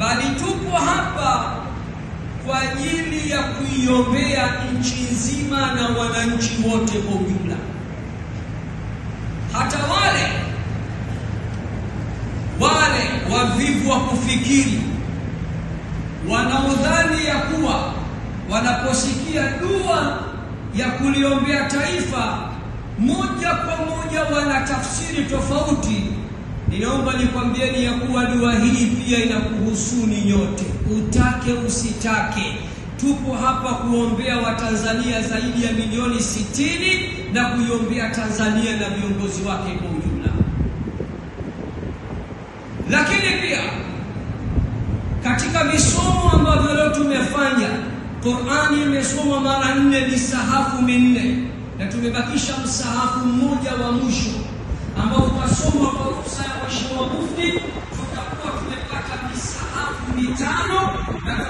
bali tupo hapa kwa ajili ya kuiombea nchi nzima na wananchi wote kwa ujumla. Hata wale wavivu wa kufikiri wanaodhani ya kuwa wanaposikia dua ya kuliombea taifa moja kwa moja wana tafsiri tofauti, ninaomba nikwambieni ya kuwa dua hii pia inakuhusuni nyote, utake usitake. Tupo hapa kuombea Watanzania zaidi ya milioni 60 na kuiombea Tanzania na viongozi wake kwa ujumla. Lakini pia katika visomo ambavyo leo tumefanya, Qur'ani imesomwa mara 4, misahafu minne, na tumebakisha msahafu mmoja wa mwisho ambao utasomwa kwa ruhusa ya Mheshimiwa Mufti. Tutakuwa tumepata misahafu 5 na